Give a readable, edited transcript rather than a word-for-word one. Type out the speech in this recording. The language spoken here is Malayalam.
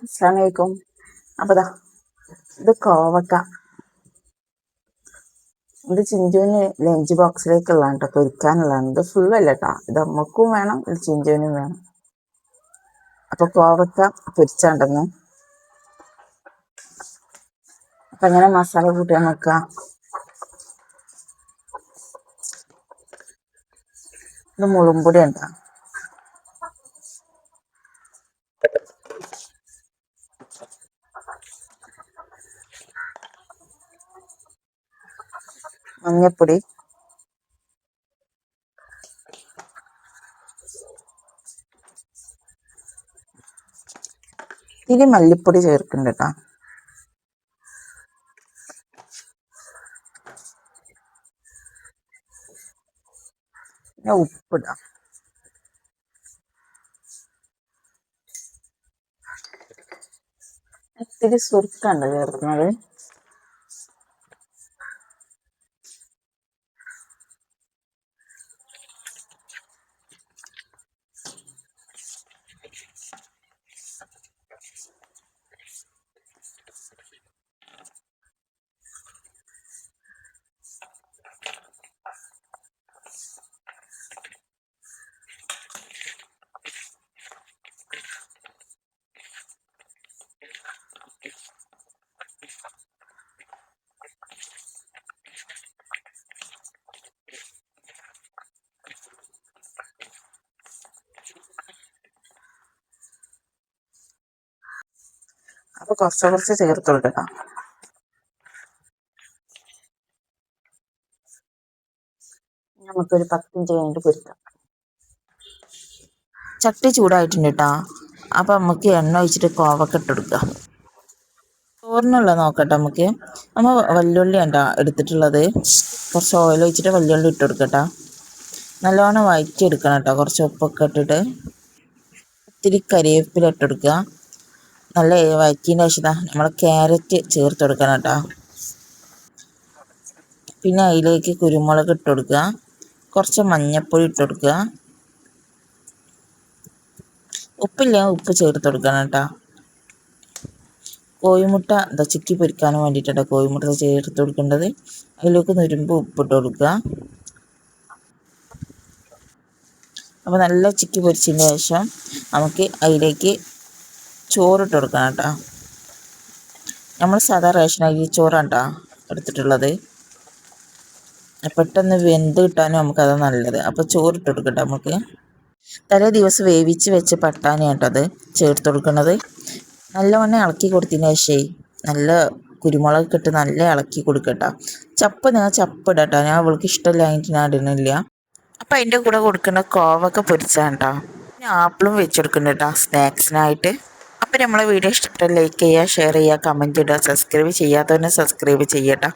അസ്സലാമു അലൈക്കും. അപ്പോൾ ദാ ഇത് കോവക്ക. ഇത് ചിഞ്ചുവിന് ലഞ്ച് ബോക്സിലേക്കുള്ളതാണ് കേട്ടോ, പൊരിക്കാനുള്ളതാണ്. ഇത് ഫുള്ളല്ല കേട്ടോ, ഇത് നമുക്കും വേണം, ഇത് ചിഞ്ചുവിനും വേണം. അപ്പോൾ കോവക്ക പൊരിച്ചാണ്ടെന്ന്. അപ്പം എങ്ങനെ മസാല കൂട്ടാൻ നോക്കുക. ഇത് മുളകുംപൊടി ഉണ്ടോ, മഞ്ഞപ്പൊടി, ഇനി മല്ലിപ്പൊടി ചേർക്കുന്നുണ്ട് കേട്ടോ. പിന്നെ ഉപ്പിടാം. ഇത്തിരി സുർക്കുണ്ട് ചേർക്കുന്നത്. അപ്പോൾ കുറച്ച് ചേർത്ത് കൊടുക്കാം. നമുക്കൊരു 10 മിനിറ്റ് കഴിഞ്ഞിട്ട് പൊരിക്കാം. ചട്ടി ചൂടായിട്ടുണ്ട് കേട്ടോ. അപ്പം നമുക്ക് എണ്ണ ഒഴിച്ചിട്ട് കോവക്ക ഇട്ട് കൊടുക്കുക. ചോറിനുള്ള നോക്കട്ടെ നമുക്ക്. നമ്മൾ വല്യുള്ളി ഉണ്ടോ എടുത്തിട്ടുള്ളത്. കുറച്ച് ഓയിൽ ഒഴിച്ചിട്ട് വല്യുള്ളി ഇട്ട് കൊടുക്കട്ടോ. നല്ലോണം വഴറ്റി എടുക്കണം കേട്ടോ. കുറച്ച് ഉപ്പൊക്കെ ഇട്ടിട്ട് ഇത്തിരി കരിവേപ്പില ഇട്ട് കൊടുക്കുക. നല്ല വഴറ്റിയതിന് ശേഷം നമ്മൾ ക്യാരറ്റ് ചേർത്ത് കൊടുക്കണം കേട്ടോ. പിന്നെ അതിലേക്ക് കുരുമുളക് ഇട്ട് കൊടുക്കുക. കുറച്ച് മഞ്ഞൾപ്പൊടി ഇട്ട് കൊടുക്കുക. ഉപ്പില്ല, ഉപ്പ് ചേർത്ത് കൊടുക്കണം കേട്ടോ. കോഴിമുട്ട എന്താ ചിക്കി പൊരിക്കാനും വേണ്ടിയിട്ടാണ് കോഴിമുട്ട ചേർത്ത് കൊടുക്കേണ്ടത്. അതിലേക്ക് നുരുമ്പ് ഉപ്പിട്ട് കൊടുക്കുക. അപ്പോൾ നല്ല ചിക്കി പൊരിച്ചതിന് ശേഷം നമുക്ക് അതിലേക്ക് ചോറിട്ട് കൊടുക്കണം കേട്ടോ. നമ്മൾ സാധാ റേഷൻ അരി ചോറാണ് കേട്ടോ എടുത്തിട്ടുള്ളത്. പെട്ടെന്ന് വെന്ത് കിട്ടാനും നമുക്കത് നല്ലത്. അപ്പോൾ ചോറിട്ട് കൊടുക്കട്ടെ. നമുക്ക് തലേ ദിവസം വേവിച്ച് വെച്ച് പട്ടാണി കേട്ടത് ചേർത്ത് കൊടുക്കുന്നത്. നല്ലവണ്ണം ഇളക്കി കൊടുത്തതിന് ശേഷം നല്ല കുരുമുളക് ഇട്ട് നല്ല ഇളക്കി കൊടുക്കട്ടോ. ചപ്പ് ഞാൻ ചപ്പ് ഇടട്ടോ, ഞാൻ അവൾക്ക് ഇഷ്ടമില്ലായിട്ട് ഞാൻ ഇടുന്നില്ല. അപ്പം അതിൻ്റെ കൂടെ കൊടുക്കുന്ന കോവൊക്കെ പൊരിച്ചാണ് കേട്ടോ. പിന്നെ ആപ്പിളും വെച്ചെടുക്കുന്നുണ്ട് കേട്ടോ സ്നാക്സിനായിട്ട്. അപ്പം നമ്മളെ വീഡിയോ ഇഷ്ടപ്പെട്ട ലൈക്ക് ചെയ്യുക, ഷെയർ ചെയ്യുക, കമൻറ്റ് ഇടുക, സബ്സ്ക്രൈബ് ചെയ്യാത്തവരെ സബ്സ്ക്രൈബ് ചെയ്യട്ടോ.